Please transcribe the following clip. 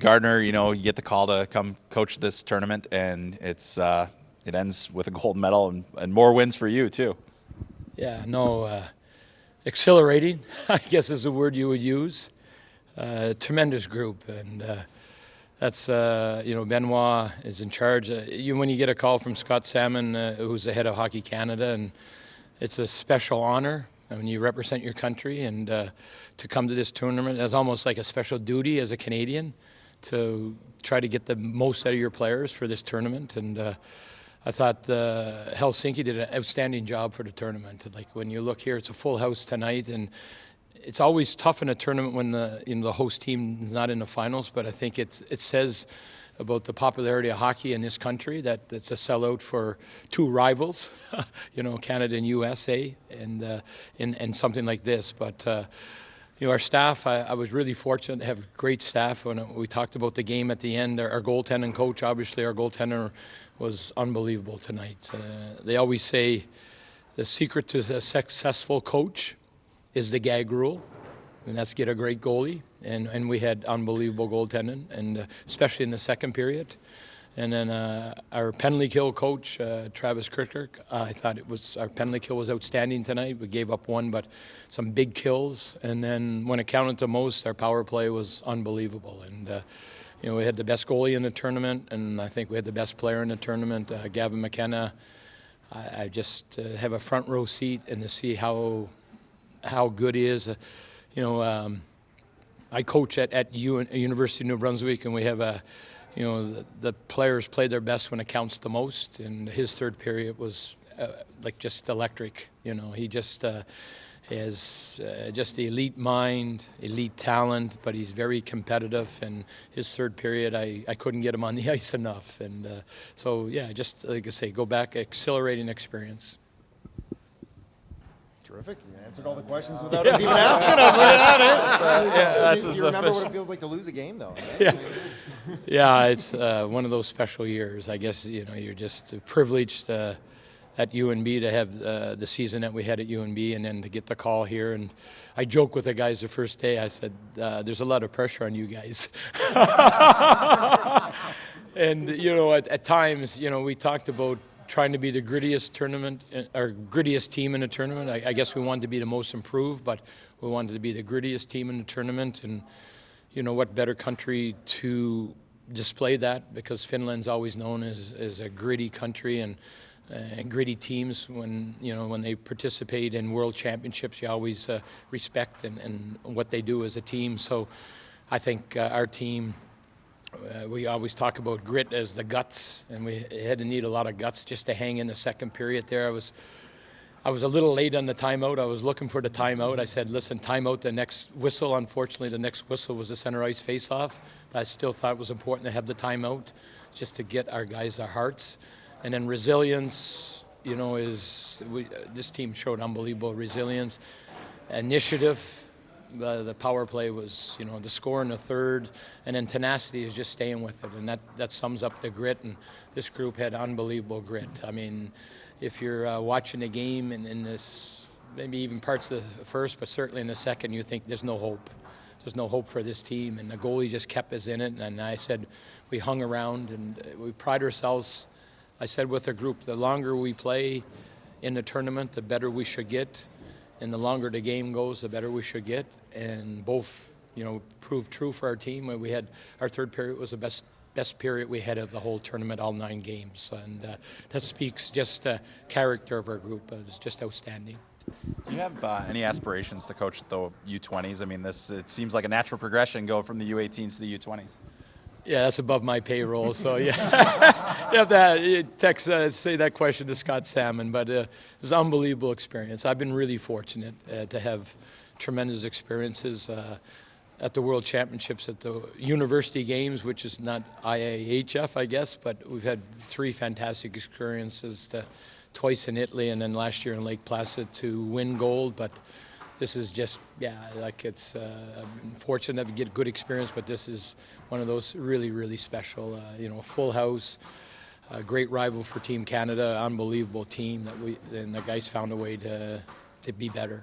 Gardiner, you get the call to come coach this tournament, and it ends with a gold medal and more wins for you too. Yeah, no, exhilarating, I guess is the word you would use. Tremendous group, and that's, Benoit is in charge. When you get a call from Scott Salmon, who's the head of Hockey Canada, and it's a special honor when you represent your country, and to come to this tournament, it's almost like a special duty as a Canadian to try to get the most out of your players for this tournament. And I thought Helsinki did an outstanding job for the tournament. Like when you look here, it's a full house tonight, and it's always tough in a tournament when the host team is not in the finals. But I think it says about the popularity of hockey in this country that it's a sellout for two rivals, Canada and USA, and something like this. But our staff, I was really fortunate to have great staff. When we talked about the game at the end, our goaltending coach, obviously our goaltender was unbelievable tonight. They always say the secret to a successful coach is the gag rule, and that's get a great goalie. And we had unbelievable goaltending, and especially in the second period. And then our penalty kill coach, Travis Kirkirk, I thought our penalty kill was outstanding tonight. We gave up one, but some big kills. And then when it counted the most, our power play was unbelievable. And we had the best goalie in the tournament, and I think we had the best player in the tournament, Gavin McKenna. I just have a front row seat and to see how good he is. I coach at University of New Brunswick, and we have the players play their best when it counts the most, and his third period was just electric. He just has just the elite mind, elite talent, but he's very competitive, and his third period, I couldn't get him on the ice enough. And just like I say, go back, exhilarating experience. Terrific. You answered all the questions without us even asking them. Look at that. Do you remember what it feels like to lose a game, though? Right? Yeah, it's one of those special years. I guess, you're just privileged at UNB to have the season that we had at UNB, and then to get the call here. And I joked with the guys the first day. I said, there's a lot of pressure on you guys. And, at times, we talked about trying to be the grittiest team in the tournament. I guess we wanted to be the most improved, but we wanted to be the grittiest team in the tournament. And what better country to display that, because Finland's always known as a gritty country, and gritty teams when they participate in World Championships, you always respect and what they do as a team. So I think our team, we always talk about grit as the guts, and we had to need a lot of guts just to hang in the second period there. I was a little late on the timeout. I was looking for the timeout. I said, listen, timeout, the next whistle. Unfortunately, the next whistle was the center ice face-off. But I still thought it was important to have the timeout just to get our guys their hearts. And then resilience, this team showed unbelievable resilience. Initiative. The power play was, the score in the third, and then tenacity is just staying with it, and that sums up the grit. And this group had unbelievable grit. I mean, if you're watching the game and in this, maybe even parts of the first, but certainly in the second, you think there's no hope. There's no hope for this team, and the goalie just kept us in it. And I said, we hung around, and we pride ourselves. I said with the group, the longer we play in the tournament, the better we should get. And the longer the game goes, the better we should get. And both, proved true for our team. We had our third period was the best period we had of the whole tournament, all 9 games. And that speaks just the character of our group. It was just outstanding. Do you have any aspirations to coach the U20s? I mean, it seems like a natural progression, go from the U18s to the U20s. Yeah, that's above my payroll. So yeah, you have to say that question to Scott Salmon. But it was an unbelievable experience. I've been really fortunate to have tremendous experiences at the World Championships, at the University Games, which is not IAHF, I guess, but we've had 3 fantastic experiences, twice in Italy, and then last year in Lake Placid to win gold. But this is just, it's I'm fortunate to get good experience, but this is one of those really, really special, full house, a great rival for Team Canada, unbelievable team and the guys found a way to be better.